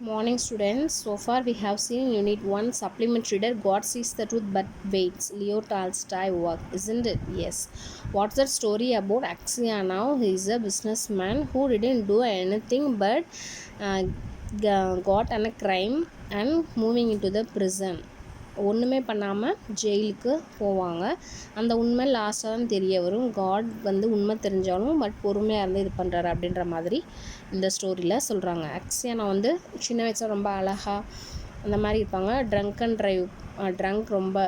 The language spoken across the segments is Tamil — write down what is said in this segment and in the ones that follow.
Morning students, so far we have seen Unit 1 Supplement Reader God Sees the Truth But Waits, Leo Tolstoy work, isn't it? Yes. What's that story about Axianov? He is a businessman who didn't do anything but uh, got on a crime and moving into the prison. ஒன்றுமே பண்ணாமல் ஜெயிலுக்கு போவாங்க. அந்த உண்மை லாஸ்ட்டாக தான் தெரிய வரும். காட் வந்து உண்மை தெரிஞ்சாலும் பட் பொறுமையாக இருந்து இது பண்ணுறாரு அப்படின்ற மாதிரி இந்த ஸ்டோரியில் சொல்கிறாங்க. அக்ஸியானா வந்து சின்ன வயசில் ரொம்ப அழகாக அந்த மாதிரி இருப்பாங்க. ட்ரங்க் ரொம்ப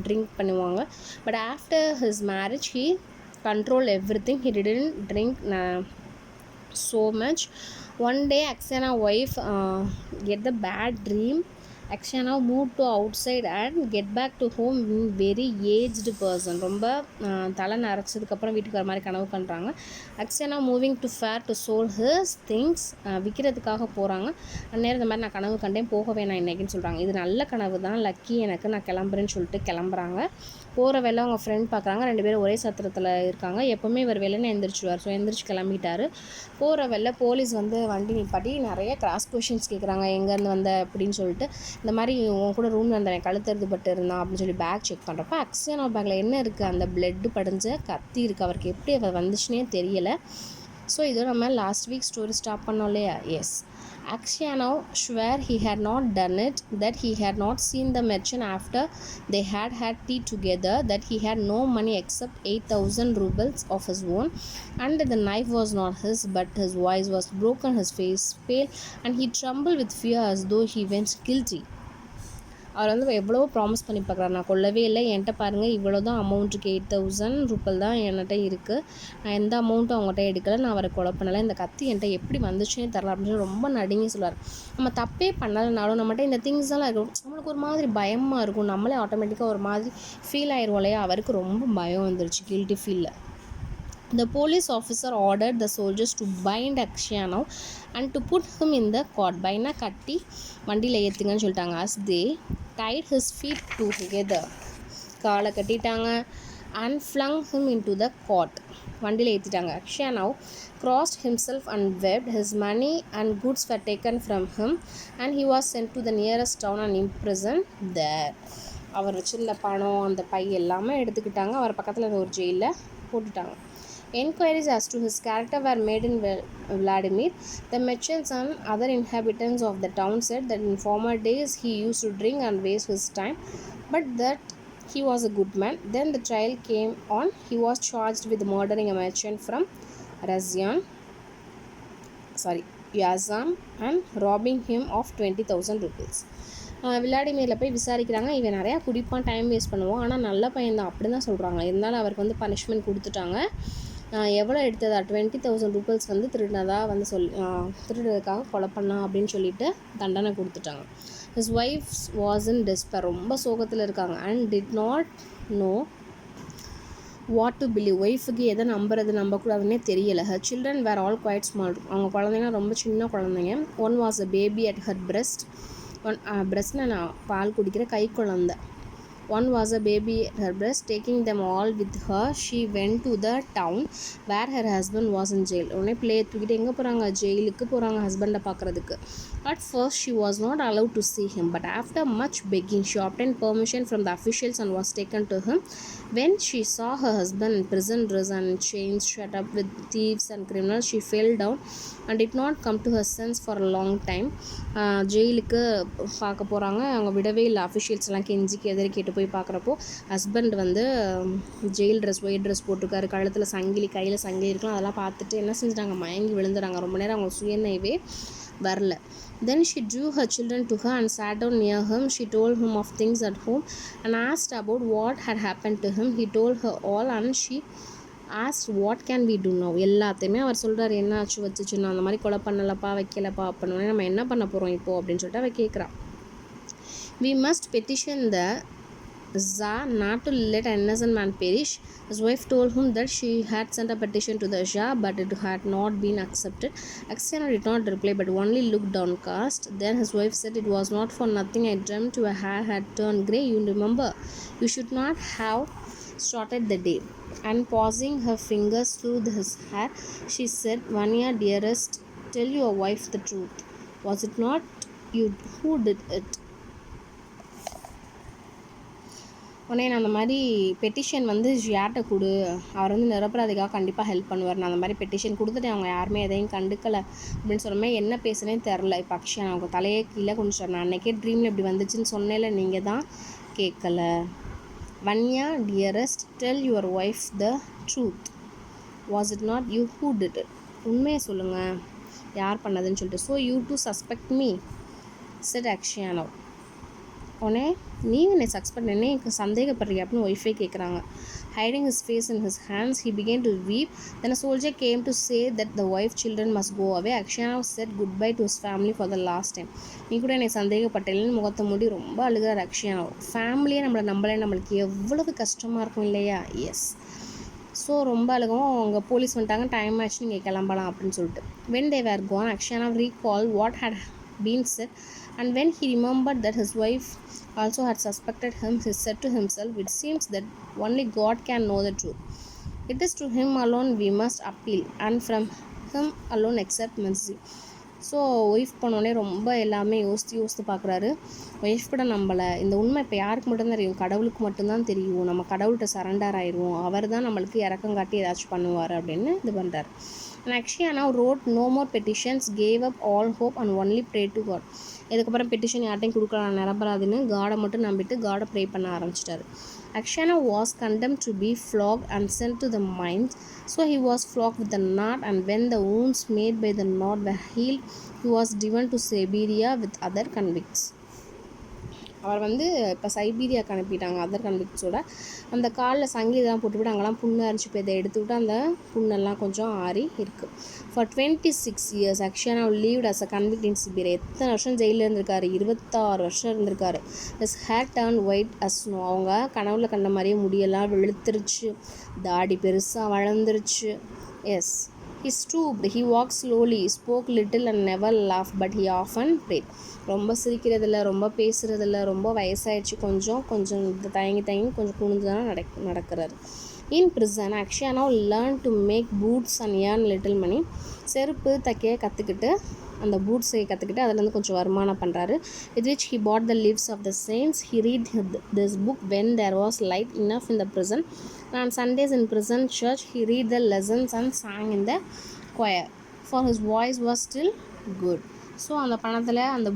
ட்ரிங்க் பண்ணுவாங்க. But after his marriage he control everything. He didn't drink so much. One day Axiana wife get the bad dream. Axiana moved to outside and get back to home very aged person. ரொம்ப தலை நரைச்சதுக்கப்புறம் வீட்டுக்கு வர மாதிரி கனவு பண்ணுறாங்க. அக்ஸியானா moving to fair to sell his things, விற்கிறதுக்காக போகிறாங்க. அந்நேரம் இந்த மாதிரி நான் கனவு கண்டேன், போக வேணாம் இன்றைக்கின்னு சொல்கிறாங்க. இது நல்ல கனவு தான், லக்கி எனக்கு, நான் கிளம்புறேன்னு சொல்லிட்டு கிளம்புறாங்க. போகிற வேலை அவங்க ஃப்ரெண்ட் பார்க்குறாங்க. 2 பேரும் ஒரே சத்திரத்தில் இருக்காங்க. எப்போவுமே இவர் வேலைன்னு எந்திரிச்சிடுவார். ஸோ எந்திரிச்சு கிளம்பிட்டார். போகிற வேலை போலீஸ் வந்து வண்டி நிப்பாட்டி நிறைய கிராஸ் கொஷின்ஸ் கேட்குறாங்க. எங்கேருந்து வந்த அப்படின்னு சொல்லிட்டு, இந்த மாதிரி உன் கூட ரூம் வந்தேன், கழுத்தறுது பட்டு இருந்தான் அப்படின்னு சொல்லி பேக் செக் பண்ணுறப்ப அக்ஸியானா பேக்கில் என்ன இருக்குது, அந்த பிளட்டு படிஞ்ச கத்தி இருக்குது. அவருக்கு எப்படி அவர் வந்துச்சுன்னே தெரியலை. ஸோ இதோ நம்ம லாஸ்ட் வீக் ஸ்டோரி ஸ்டாப் பண்ணோம் இல்லையா? S. Axianov swore he had not done it, that he had not seen the merchant after they had tea together, that he had no money except 8,000 rubles of his own, and the knife was not his, but his voice was broken, his face pale, and he trembled with fear as though he went guilty. அவர் வந்து எவ்வளோ ப்ராமிஸ் பண்ணி பார்க்குறாரு, நான் கொல்லவே இல்லை, என்கிட்ட பாருங்கள் இவ்வளோ தான் அமௌண்ட்டுக்கு 8,000 ரூபாய் தான் என்கிட்ட இருக்குது, நான் எந்த அமௌண்ட்டும் அவங்ககிட்ட எடுக்கலை, நான் அவரை கொலை பண்ணலை, இந்த கத்தி என்கிட்ட எப்படி வந்துச்சுன்னே தரல அப்படின்னு ரொம்ப நடுங்கி சொல்லுவார். நம்ம தப்பே பண்ணலைனாலும் நம்மகிட்ட இந்த திங்ஸ் எல்லாம் இருக்கும், நம்மளுக்கு ஒரு மாதிரி பயமாக இருக்கும், நம்மளே ஆட்டோமேட்டிக்காக ஒரு மாதிரி ஃபீல் ஆயிடுவோம் இல்லையா? அவருக்கு ரொம்ப பயம் வந்துருச்சு, guilty ஃபீலில். The police officer ordered the soldiers to bind Axianov and to put him in the cot. பைனா கட்டி வண்டியில் ஏற்றுங்கன்னு சொல்லிட்டாங்க. As they tied his feet together, காலை கட்டிட்டாங்க, and flung him into the cot. வண்டியில் ஏற்றிட்டாங்க. Axianov crossed himself and wept. His money and goods were taken from him and he was sent to the nearest town and imprisoned there. அவர் வச்சிருந்த பணம், அந்த பை எல்லாமே எடுத்துக்கிட்டாங்க. அவர் பக்கத்தில் ஒரு ஜெயிலில் போட்டுட்டாங்க. Enquiries as to his character were made in Vladimir. The merchants and other inhabitants of the town said that in former days he used to drink and waste his time, but that he was a good man. Then the trial came on. He was charged with murdering a merchant from Yazan and robbing him of 20,000 rupees. விளாடிமீரில் போய் விசாரிக்கிறாங்க. இவன் நிறையா குடிப்பான், டைம் வேஸ்ட் பண்ணுவான், ஆனால் நல்ல பையன்தான் அப்படி தான் சொல்கிறாங்க. இருந்தாலும் அவருக்கு வந்து பனிஷ்மெண்ட் கொடுத்துட்டாங்க. எவ்வளோ எடுத்ததா 20,000 ரூபீஸ் வந்து திருடினதாக வந்து திருடுறதுக்காக கொலை பண்ணான் அப்படின்னு சொல்லிட்டு தண்டனை கொடுத்துட்டாங்க. His wife was in despair, ரொம்ப சோகத்தில் இருக்காங்க. And did not know what to believe, ஒய்ஃபுக்கு எதை நம்பக்கூடாதுன்னே தெரியலை. Her children were all quite small, அவங்க குழந்தைங்க ரொம்ப சின்ன குழந்தைங்க. One was a baby at her breast, பிரெஸ்ட்னா நான் பால் குடிக்கிற கை குழந்தை. One was a baby at her breast. Taking them all with her, she went to the town where her husband was in jail. உடனே பிள்ளையை தூக்கிட்டு எங்கே போகிறாங்க? ஜெயிலுக்கு போகிறாங்க ஹஸ்பண்டை பார்க்குறதுக்கு. At first she was not allowed to see him, but after much begging she obtained permission from the officials and was taken to him. When she saw her husband in prison dress and chains, shut up with thieves and criminals, she fell down and did not come to her sense for a long time. ஜெயிலுக்கு பார்க்க போகிறாங்க. அவங்க விடவே இல்லை. அஃபிஷியல்ஸ் எல்லாம் கெஞ்சிக்கு எதிரி கேட்டு போய் பார்க்குறப்போ ஹஸ்பண்ட் வந்து ஜெயில் ட்ரெஸ், ஒயிட் ட்ரெஸ் போட்டிருக்காரு, கழுத்தில் சங்கிலி, கையில் சங்கிலி இருக்கலாம். அதெல்லாம் பார்த்துட்டு என்ன செஞ்சிட்டாங்க? மயங்கி விழுந்துறாங்க. ரொம்ப நேரம் அவங்க சுயநினைவே வரல. Then she drew her children to her and sat down near him. She told him of things at home and asked about what had happened to him. He told her all and she asked what can we do now. எல்லாத்தையுமே அவர் சொல்கிறார், என்ன ஆச்சு வச்சுச்சுன்னா, அந்த மாதிரி கொலை பண்ணலப்பா, வைக்கலப்பா அப்படின்னு நம்ம என்ன பண்ண போகிறோம் இப்போது அப்படின்னு சொல்லிட்டு அவள் கேட்குறான். We must petition the Tsar not to let an innocent man perish. His wife told him that she had sent a petition to the Shah, but it had not been accepted. Axianov did not reply, but only looked downcast. Then his wife said, "It was not for nothing I dreamt your hair had turned grey. You remember, you should not have started the day." And pausing her fingers through his hair, she said, "Vanya, dearest, tell your wife the truth. Was it not you who did it? உடனே நான் அந்த மாதிரி பெட்டிஷன் வந்து யார்கிட்ட கொடு, அவர் வந்து நிரபராதிக்காக கண்டிப்பாக ஹெல்ப் பண்ணுவார், நான் அந்த மாதிரி பெட்டிஷன் கொடுத்துட்டு அவங்க யாருமே எதையும் கண்டுக்கலை அப்படின்னு சொன்னமே என்ன பேசுனே தெரில. இப்போ அக்ஷயா அவங்க தலையே கீழே கொண்டு சொன்னேன், அன்றைக்கே ட்ரீமில் இப்படி வந்துச்சுன்னு சொன்னேன்ல, நீங்கள் தான் கேட்கல. Vanya dearest, tell your wife the truth. Was it not you who did it? உண்மையை சொல்லுங்கள், யார் பண்ணதுன்னு சொல்லிட்டு. So you to suspect me set Akshaya now. உடனே நீங்கள் என்னை சஸ்பெக்ட் என்ன எனக்கு சந்தேகப்படுறீங்க அப்படின்னு ஒய்ஃபே கேட்குறாங்க. Hiding his face in his hands, he began to weep. Then a soldier came to say that the wife children must go away. Akshana said goodbye to his family for the last time. நீ கூட என்னை சந்தேகப்பட்டேன்னு முகத்தை மூடி ரொம்ப அழுகிறார் அக்ஷயா. ஃபேமிலியே நம்மளுக்கு எவ்வளவு கஷ்டமாக இருக்கும் இல்லையா? எஸ். ஸோ ரொம்ப அழுகவும் அவங்க போலீஸ் வந்துட்டாங்க, டைம் ஆச்சு நீங்கள் கிளம்பலாம் அப்படின்னு சொல்லிட்டு. When they were gone, Akshana recalled what had been said, and when he remembered that his wife also had suspected him, he said to himself, it seems that only God can know the truth. It is to him alone we must appeal, and from him alone accept mercy. So wife பண்ணோடனே ரொம்ப எல்லாமே யோசித்து பார்க்குறாரு. ஒய்ஃப் கூட நம்மளை இந்த உண்மை இப்போ யாருக்கு மட்டும்தான் தெரியும், கடவுளுக்கு மட்டும்தான் தெரியும். நம்ம கடவுள்கிட்ட சரண்டர் ஆயிடுவோம், அவர் தான் நம்மளுக்கு இறக்கம் காட்டி ஏதாச்சும் பண்ணுவார் அப்படின்னு இது பண்ணுறாரு. And Akshaya now wrote no more petitions, gave up all hope and only prayed to God. இதுக்கப்புறம் பெட்டிஷன் யார்ட்டையும் கொடுக்கலாம் நிரபராதுன்னு காடை மட்டும் நம்பிட்டு காடை ப்ரே பண்ண ஆரம்பிச்சிட்டாரு. Akshaya was condemned to be flogged and sent to the mines. So he was flogged with a knot, and when the wounds made by the knot were healed, he was driven to Siberia with other convicts. அவர் வந்து இப்போ சைபீரியாவுக்கு அனுப்பிட்டாங்க அதர் கன்விக்ட்ஸோட. அந்த காலில் சங்கிலிதான் போட்டுவிட்டு அங்கெல்லாம் புண்ணு அரிச்சு போய் இதை எடுத்துக்கிட்டு அந்த புண்ணெல்லாம் கொஞ்சம் ஆறி இருக்குது. ஃபார் 26 years அக்ஷயா lived as a convict in Siberia. எத்தனை வருஷம் ஜெயிலில் இருந்திருக்காரு? 26 வருஷம் இருந்திருக்காரு. His hair turned white as snow. அவங்க கனவுல கண்ட மாதிரியே முடியெல்லாம் வெளுத்துருச்சு, தாடி பெருசாக வளர்ந்துருச்சு. Yes. He stooped, he walked slowly, spoke little and never laughed, but he often prayed. ரொம்ப சிரிக்கிறதில்ல, ரொம்ப பேசுகிறதில்ல, ரொம்ப வயசாயிடுச்சு, கொஞ்சம் தயங்கி கொஞ்சம் குனிஞ்சு தான் நடக்கிறாரு. In prison, Akshaya now learned to make boots and earn little money. செருப்பு தைக்க கற்றுக்கிட்டு அந்த பூட்ஸ் செய்ய கற்றுக்கிட்டு அதுலேருந்து கொஞ்சம் வருமானம் பண்ணுறாரு. with which he bought the lives of the saints. He read this book when there was light enough in the prison. And on Sundays in prison church, he read the lessons and sang in the choir, for his voice was still good. So அந்த பணத்தில் அந்த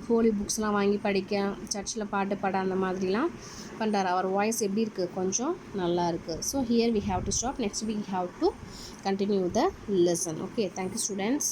ஹோலி புக்ஸ்லாம் வாங்கி படிக்க, சர்ச்சில் பாட்டு பாட அந்த மாதிரிலாம் பண்ணுறாரு. அவர் வாய்ஸ் எப்படி இருக்குது? கொஞ்சம் நல்லா இருக்குது. So here we have to stop. Next week we have to continue the lesson. Okay, thank you students.